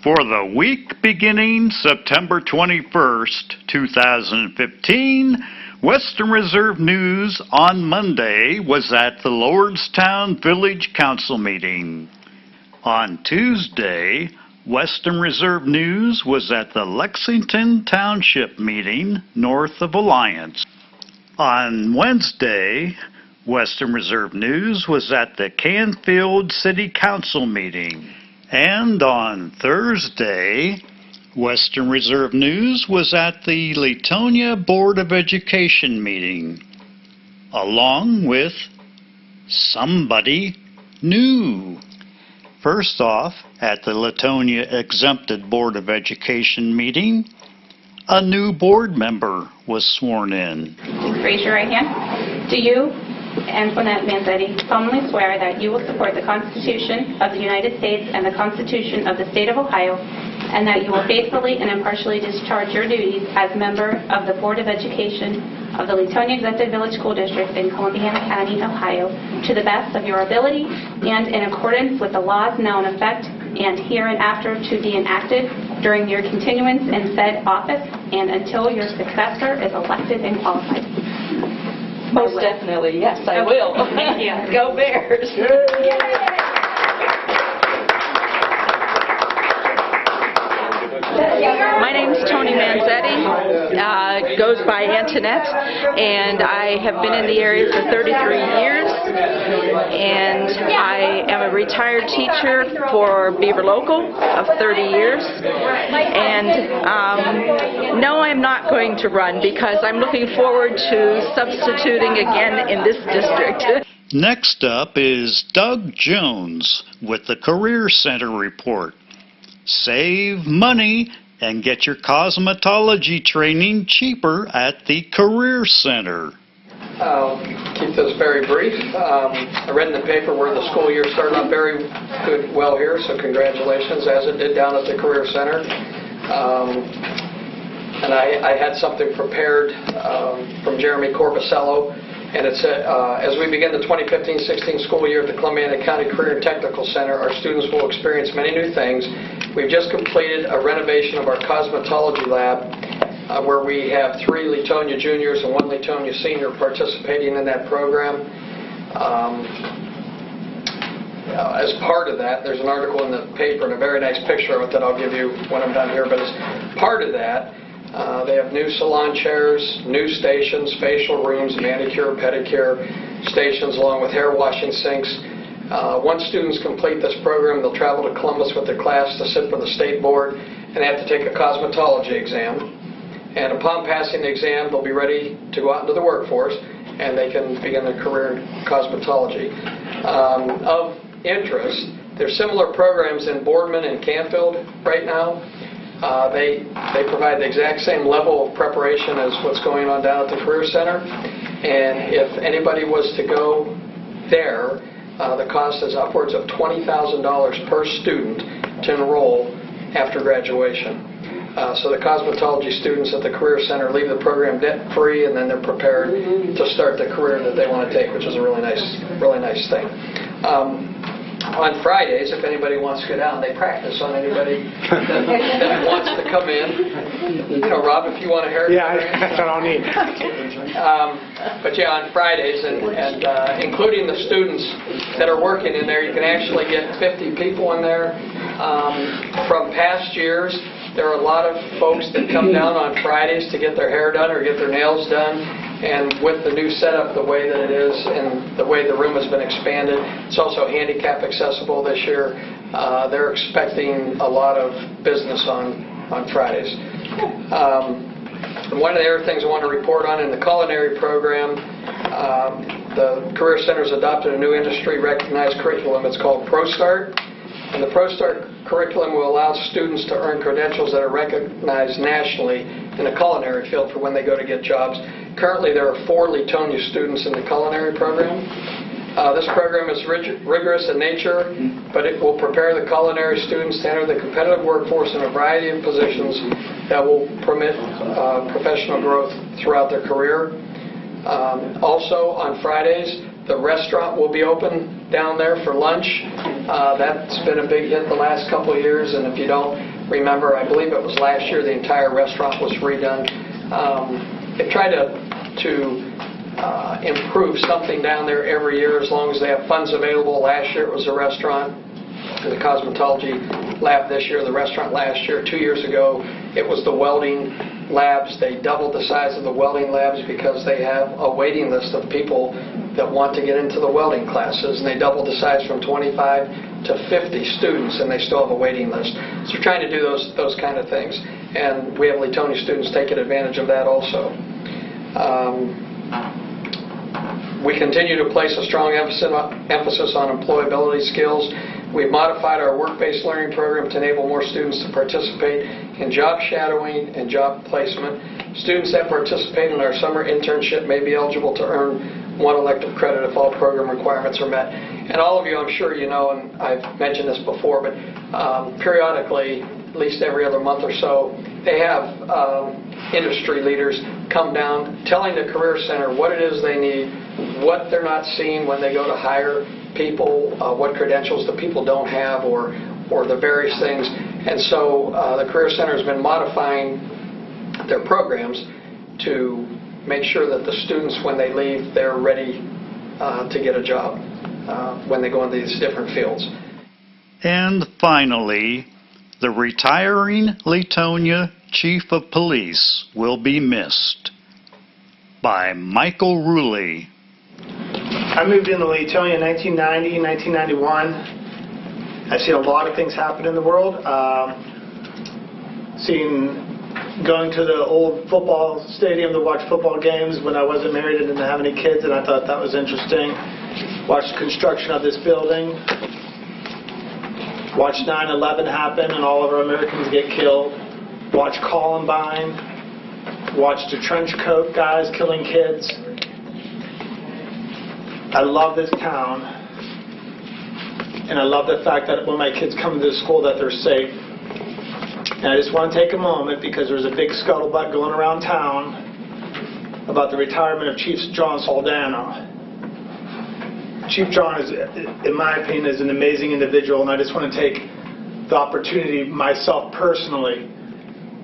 For the week beginning September 21st, 2015, Western Reserve News on Monday was at the Lordstown Village Council meeting. On Tuesday, Western Reserve News was at the Lexington Township meeting north of Alliance. On Wednesday, Western Reserve News was at the Canfield City Council meeting. And on Thursday, Western Reserve News was at the Latonia Board of Education meeting, along with somebody new. First off, at the Latonia Exempted Board of Education meeting, a new board member was sworn in. Please raise your right hand. Do you, Antoinette Manzetti, solemnly swear that you will support the Constitution of the United States and the Constitution of the State of Ohio, and that you will faithfully and impartially discharge your duties as member of the Board of Education of the Latonia Exempted Village School District in Columbiana County, Ohio, to the best of your ability and in accordance with the laws now in effect and hereinafter to be enacted during your continuance in said office and until your successor is elected and qualified? Most definitely, yes, I will. Thank you. Go Bears! My name's Tony Manzetti, goes by Antoinette, and I have been in the area for 33 years, and I am a retired teacher for Beaver Local of 30 years, and no, I'm not going to run because I'm looking forward to substituting again in this district. Next up is Doug Jones with the Career Center report. Save money and get your cosmetology training cheaper at the Career Center. I'll keep this very brief. I read in the paper where the school year started off very well here, so congratulations, as it did down at the Career Center. And I had something prepared from Jeremy Corbusello, and it said, as we begin the 2015-16 school year at the Columbiana County Career and Technical Center, our students will experience many new things. We've just completed a renovation of our cosmetology lab where we have 3 Latonia juniors and 1 Latonia senior participating in that program. As part of that, there's an article in the paper and a very nice picture of it that I'll give you when I'm done here, but as part of that, they have new salon chairs, new stations, facial rooms, manicure, pedicure stations, along with hair washing sinks. Once students complete this program, they'll travel to Columbus with their class to sit for the state board, and they have to take a cosmetology exam. And upon passing the exam, they'll be ready to go out into the workforce, and they can begin their career in cosmetology. Of interest, there's similar programs in Boardman and Canfield right now. They provide the exact same level of preparation as what's going on down at the Career Center. And if anybody was to go there, the cost is upwards of $20,000 per student to enroll after graduation. So the cosmetology students at the Career Center leave the program debt-free, and then they're prepared to start the career that they want to take, which is a really nice thing. On Fridays, if anybody wants to go down, they practice on anybody that wants to come in. You know, Rob, if you want a haircut. Yeah, that's what I'll need. But yeah, on Fridays, and including the students that are working in there, you can actually get 50 people in there. From past years, there are a lot of folks that come down on Fridays to get their hair done or get their nails done. And with the new setup, the way that it is, and the way the room has been expanded, it's also handicap accessible this year. They're expecting a lot of business on Fridays. And one of the other things I want to report on in the culinary program, the Career Center has adopted a new industry-recognized curriculum. It's called ProStart. And the ProStart curriculum will allow students to earn credentials that are recognized nationally in the culinary field for when they go to get jobs. Currently, there are 4 Latonia students in the culinary program. This program is rigorous in nature, but it will prepare the culinary students to enter the competitive workforce in a variety of positions that will permit professional growth throughout their career. Also, on Fridays, the restaurant will be open down there for lunch. That's been a big hit the last couple of years, and if you don't remember, I believe it was last year, the entire restaurant was redone. They try to improve something down there every year as long as they have funds available. Last year it was a restaurant, the cosmetology lab this year, the restaurant last year. 2 years ago it was the welding labs. They doubled the size of the welding labs because they have a waiting list of people that want to get into the welding classes, and they doubled the size from 25 to 50 students, and they still have a waiting list. So we're trying to do those kind of things, and we have Leetonia students taking advantage of that also. We continue to place a strong emphasis on employability skills. We've modified our work-based learning program to enable more students to participate in job shadowing and job placement. Students that participate in our summer internship may be eligible to earn 1 elective credit if all program requirements are met. And all of you, I'm sure you know, and I've mentioned this before, but periodically, at least every other month or so, they have industry leaders come down telling the Career Center what it is they need, what they're not seeing when they go to hire people, what credentials the people don't have, or the various things. And so the Career Center has been modifying their programs to make sure that the students, when they leave, they're ready to get a job when they go into these different fields. And finally, the retiring Leetonia Chief of Police will be missed. By Michael Ruley. I moved into Leetonia in 1990, 1991. I've seen a lot of things happen in the world. Going to the old football stadium to watch football games when I wasn't married and didn't have any kids, and I thought that was interesting. Watched construction of this building. Watched 9/11 happen and all of our Americans get killed. Watched Columbine. Watched the trench coat guys killing kids. I love this town, and I love the fact that when my kids come to school that they're safe. And I just want to take a moment, because there's a big scuttlebutt going around town about the retirement of Chief John Saldana. Chief John, in my opinion, is an amazing individual, and I just want to take the opportunity myself personally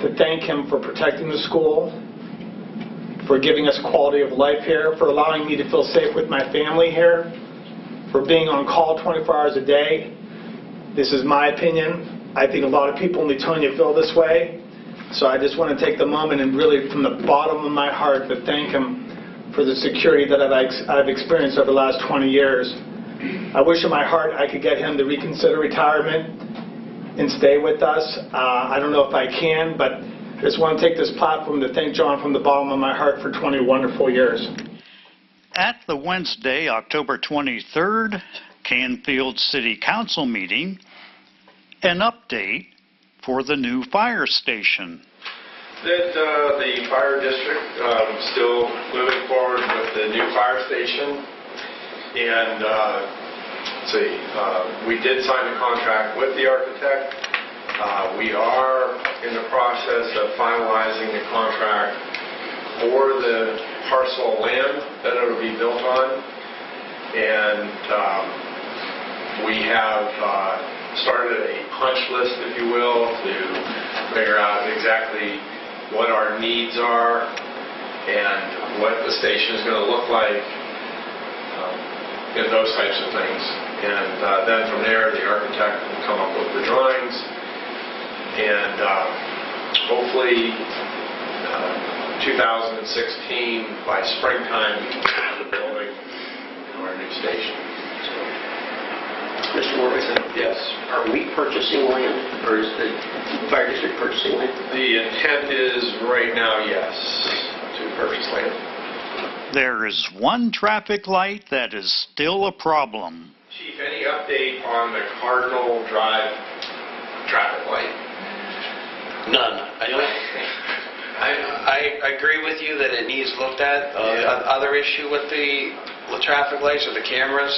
to thank him for protecting the school, for giving us quality of life here, for allowing me to feel safe with my family here, for being on call 24 hours a day. This is my opinion. I think a lot of people in Leetonia feel this way. So I just want to take the moment and really, from the bottom of my heart, to thank him for the security that I've experienced over the last 20 years. I wish in my heart I could get him to reconsider retirement and stay with us. I don't know if I can, but I just want to take this platform to thank John from the bottom of my heart for 20 wonderful years. At the Wednesday, October 23rd, Canfield City Council meeting, an update for the new fire station. That the fire district still moving forward with the new fire station, and we did sign a contract with the architect. We are in the process of finalizing the contract for the parcel of land that it will be built on, and we have started a punch list, if you will, to figure out exactly what our needs are and what the station is going to look like, and those types of things. And then from there, the architect will come up with the drawings, and hopefully 2016, by springtime, we can have the building in our new station. Mr. Morrison? Yes. Are we purchasing land, or is the fire district purchasing land? The intent is right now, yes, to purchase land. There is one traffic light that is still a problem. Chief, any update on the Cardinal Drive traffic light? None. I agree with you that it needs looked at. Yeah. The other issue with the traffic lights are the cameras.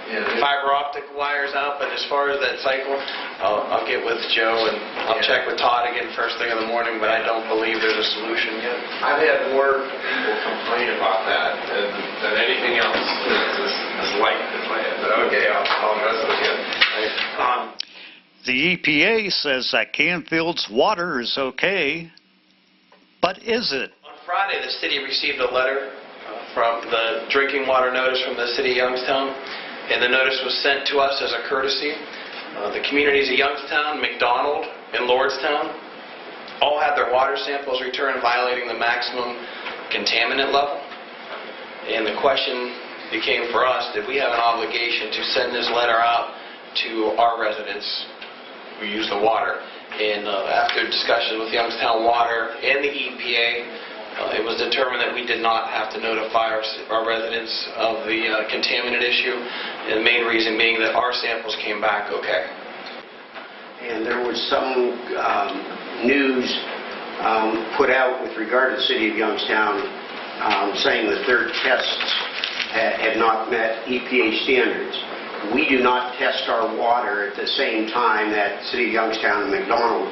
The fiber optic wires out, but as far as that cycle, I'll get with Joe and I'll check with Todd again first thing in the morning, but I don't believe there's a solution yet. I've had more people complain about that than anything else. This light in my head, but okay, I'll address it again. The EPA says that Canfield's water is okay, but is it? On Friday, the city received a letter from the drinking water notice from the city of Youngstown, and the notice was sent to us as a courtesy. The communities of Youngstown, McDonald, and Lordstown all had their water samples returned violating the maximum contaminant level. And the question became for us, did we have an obligation to send this letter out to our residents who use the water? And after discussion with Youngstown Water and the EPA, it was determined that we did not have to notify our residents of the contaminant issue, and the main reason being that our samples came back okay. And there was some news put out with regard to the city of Youngstown saying that their tests had not met EPA standards. We do not test our water at the same time that the city of Youngstown and McDonald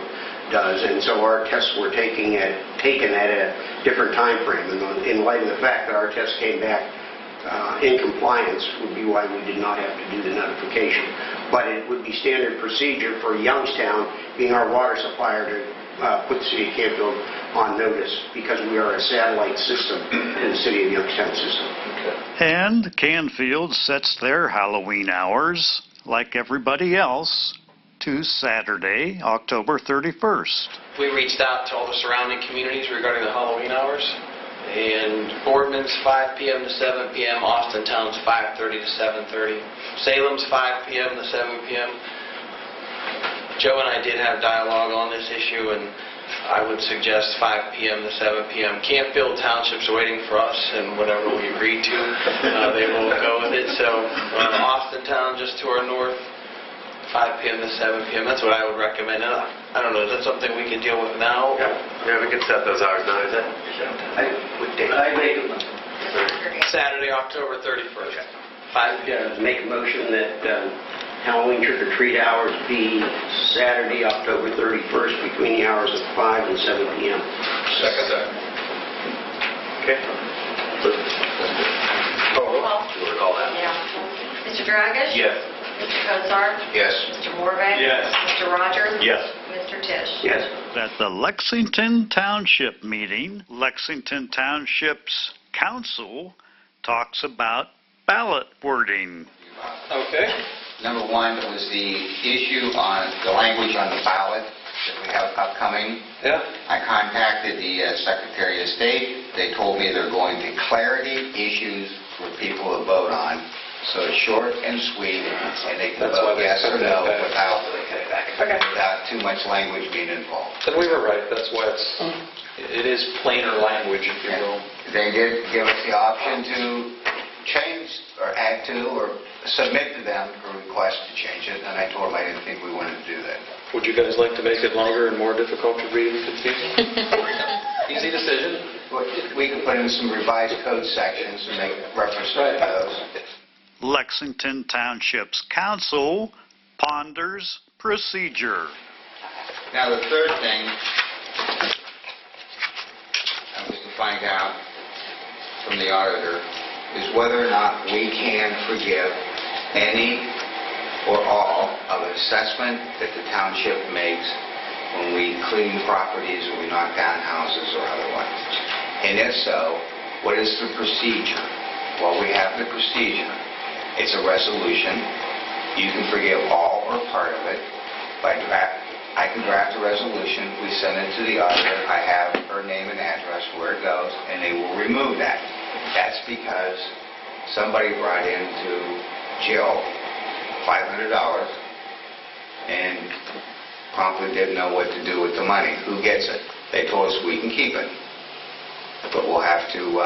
does, and so our tests were taken at a different time frame. And in light of the fact that our tests came back in compliance would be why we did not have to do the notification. But it would be standard procedure for Youngstown, being our water supplier, to put the city of Canfield on notice because we are a satellite system in the city of Youngstown system. And Canfield sets their Halloween hours, like everybody else, to Saturday, October 31st. We reached out to all the surrounding communities regarding the Halloween hours. And Boardman's 5 p.m. to 7 p.m., Austintown's 5:30 to 7:30, Salem's 5 p.m. to 7 p.m. Joe and I did have dialogue on this issue, and I would suggest 5 p.m. to 7 p.m. Canfield Township's waiting for us, and whatever we agree to, they will go with it. So Austintown, just to our north, 5 p.m. to 7 p.m. That's what I would recommend. I don't know, is that something we can deal with now? Yeah, we can set those hours now, is that? Saturday, October 31st, 5 p.m. Make a motion that Halloween trick-or-treat hours be Saturday, October 31st, between the hours of 5 and 7 p.m. Second. Okay. Well, You want to call that? yeah. Mr. Dragish? Yes. Mr. Cosar? Yes. Mr. Morvay? Yes. Mr. Rogers? Yes. Mr. Tisch? Yes. At the Lexington Township meeting, Lexington Township's council talks about ballot wording. Okay. Number one was the issue on the language on the ballot that we have upcoming. Yeah. I contacted the Secretary of State. They told me they're going to clarity issues for people to vote on. So it's short and sweet, and they can vote yes or no without too much language being involved. And we were right. That's why it is plainer language, if you will. They did give us the option to change or add to or submit to them a request to change it, and I told them I didn't think we wanted to do that. Would you guys like to make it longer and more difficult to read and confusing? Easy decision. We can put in some revised code sections and make reference to those. Lexington Township's council ponders procedure. Now, the third thing I was to find out from the auditor is whether or not we can forgive any or all of the assessment that the township makes when we clean properties or we knock down houses or otherwise. And if so, what is the procedure? Well, we have the procedure. It's a resolution. You can forgive all or part of it. I can draft a resolution. We send it to the auditor. I have her name and address where it goes, and they will remove that. That's because somebody brought into Jill $500 and promptly didn't know what to do with the money. Who gets it? They told us we can keep it, but we'll have to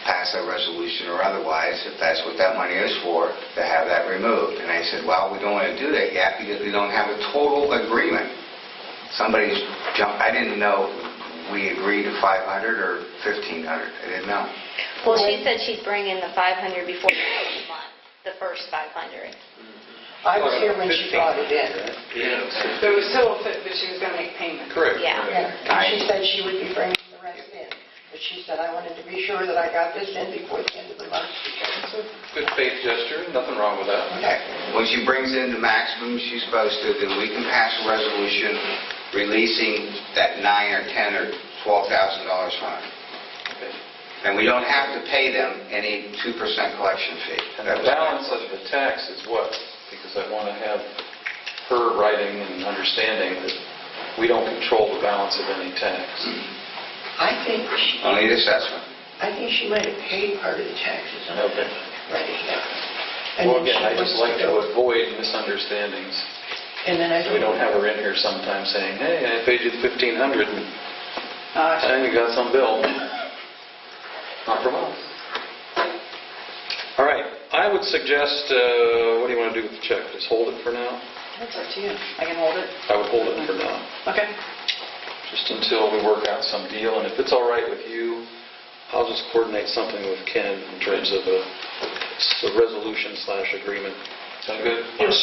pass a resolution or otherwise, if that's what that money is for, to have that removed. And I said, well, we don't want to do that yet because we don't have a total agreement. Somebody's jumped. I didn't know we agreed to $500 or $1,500. I didn't know. Well, she said she'd bring in the 500 before the end of the month, the first 500. I was here when she brought it in. Yeah. There was still a fit that she was going to make payment. Correct. Yeah. And she said she would be bringing the rest in. But she said, I wanted to be sure that I got this in before the end of the month. Good faith nice gesture, nothing wrong with that. Okay. When she brings in the maximum she's supposed to, then we can pass a resolution releasing that $9,000 or $10,000 or $12,000 fine. And we don't have to pay them any 2% collection fee. And the balance of the tax is what? Because I want to have her writing and understanding that we don't control the balance of any tax. I think Only the assessment. I think she might have paid part of the taxes on Okay. it. Right, yeah. And Well, then again, she I just wants like to avoid misunderstandings. And then I So we don't have her in here sometime saying, hey, I paid you the $1,500 and you got some bill. Not from us. All right. I would suggest, what do you want to do with the check? Just hold it for now? That's up to you. I can hold it. I would hold it for now. Okay. Just until we work out some deal. And if it's all right with you, I'll just coordinate something with Ken in terms of a resolution/agreement. Sound good? Yes.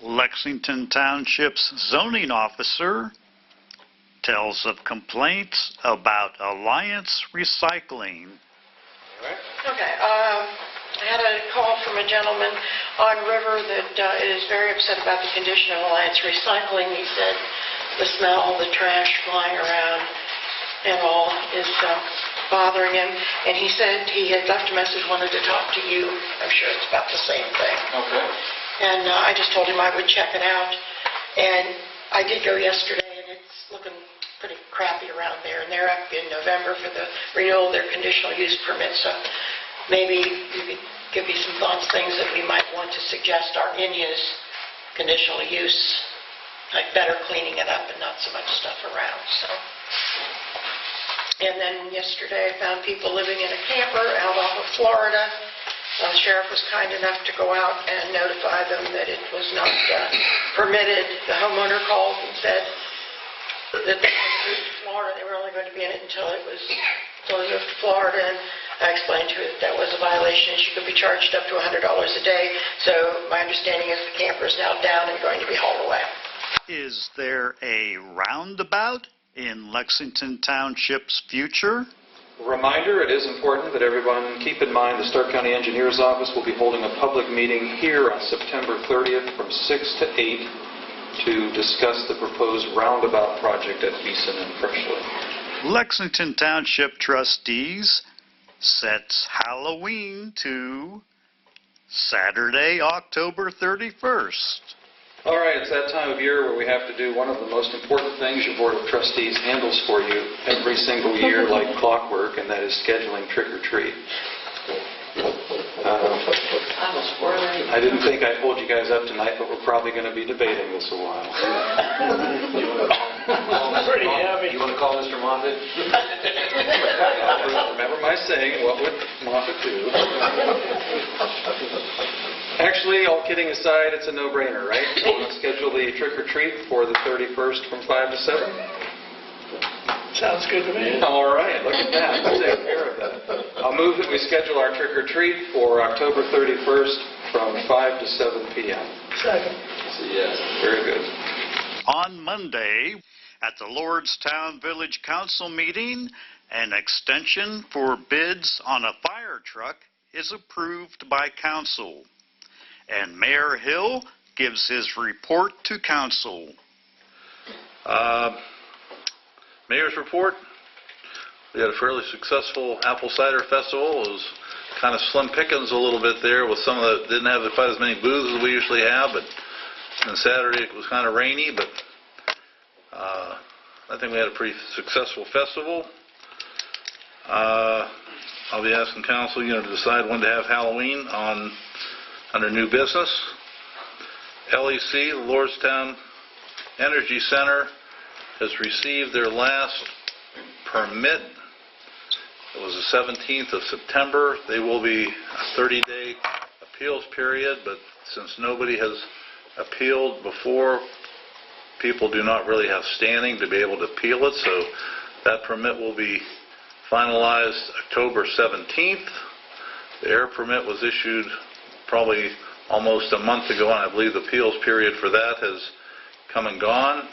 Lexington Township's zoning officer tells of complaints about Alliance Recycling. Okay. I had a call from a gentleman on River that is very upset about the condition of Alliance Recycling. He said the smell, the trash flying around and all is bothering him. And he said he had left a message, wanted to talk to you. I'm sure it's about the same thing. Okay. And I just told him I would check it out. And I did go yesterday, and it's looking pretty crappy around there. And they're up in November for the renewal of their conditional use permit. So maybe you could give me some thoughts, things that we might want to suggest are in use conditional use, like better cleaning it up and not so much stuff around. So. And then yesterday I found people living in a camper out off of Florida. The sheriff was kind enough to go out and notify them that it was not permitted. The homeowner called and said that they moved to Florida. They were only going to be in it until they moved to Florida. And I explained to her that that was a violation and she could be charged up to $100 a day. So my understanding is the camper is now down and going to be hauled away. Is there a roundabout in Lexington Township's future? Reminder, it is important that everyone keep in mind the Stark County Engineer's Office will be holding a public meeting here on September 30th from 6 to 8 to discuss the proposed roundabout project at Beeson and Freshly. Lexington Township trustees sets Halloween to Saturday, October 31st. All right, it's that time of year where we have to do one of the most important things your Board of Trustees handles for you every single year like clockwork, and that is scheduling trick-or-treat. I didn't think I'd hold you guys up tonight, but we're probably going to be debating this a while. Pretty heavy. You want to call Mr. Moffitt? Remember my saying, what would Moffitt do? Actually, all kidding aside, it's a no-brainer, right? So we'll schedule the trick-or-treat for the 31st from 5 to 7? Sounds good to me. All right, look at that. We'll take care of that. I'll move that we schedule our trick-or-treat for October 31st from 5 to 7 p.m. Second. Yes. Very good. On Monday, at the Lordstown Village Council meeting, an extension for bids on a fire truck is approved by council. And Mayor Hill gives his report to council. Mayor's report. We had a fairly successful apple cider festival. It was kind of slim pickings a little bit there with some of the, didn't have quite as many booths as we usually have, but on Saturday it was kind of rainy, but I think we had a pretty successful festival. I'll be asking council, to decide when to have Halloween under new business. LEC, the Lordstown Energy Center, has received their last permit. It was the 17th of September. They will be a 30-day appeals period, but since nobody has appealed before, people do not really have standing to be able to appeal it, so that permit will be finalized October 17th. The air permit was issued probably almost a month ago, and I believe the appeals period for that has come and gone.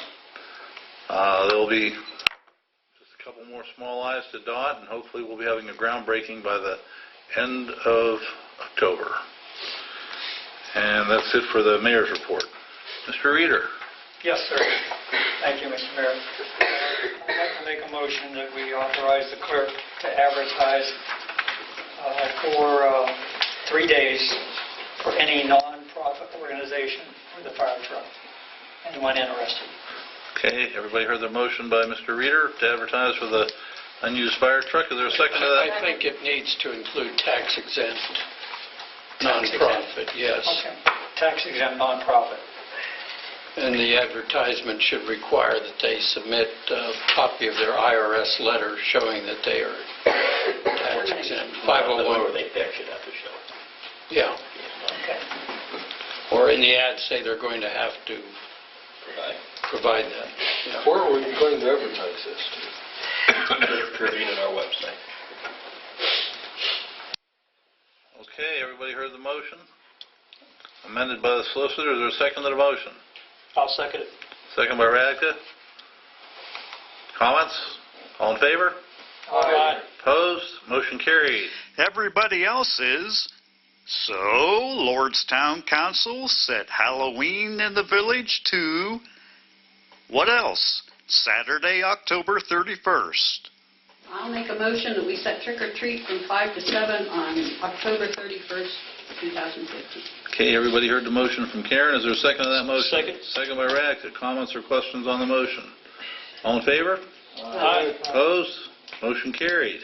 There will be just a couple more small I's to dot, and hopefully we'll be having a groundbreaking by the end of October. And that's it for the mayor's report. Mr. Reader. Yes, sir. Thank you, Mr. Mayor. I'd like to make a motion that we authorize the clerk to advertise for 3 days for any non-profit organization for the fire truck. Anyone interested? Okay, everybody heard the motion by Mr. Reader to advertise for the unused fire truck. Is there a second to that? I think it needs to include tax-exempt nonprofit, yes. Okay. Tax-exempt nonprofit. And the advertisement should require that they submit a copy of their IRS letter showing that they are tax-exempt. 501. They should have to show. Yeah. Okay. Or in the ad, say they're going to have to provide that. Yeah. Where are we going to advertise this? Intervene in our website. Okay, everybody heard the motion? Amended by the solicitor. Is there a second to the motion? I'll second it. Second by Radka. Comments? All in favor? Aye. Opposed? Motion carried. Everybody else is. So, Lordstown Council set Halloween in the village to, what else? Saturday, October 31st. I'll make a motion that we set trick or treat from 5 to 7 on October 31st, 2015. Okay, everybody heard the motion from Karen. Is there a second to that motion? Second. Second by Radka. Comments or questions on the motion? All in favor? Aye. Opposed? Motion carried.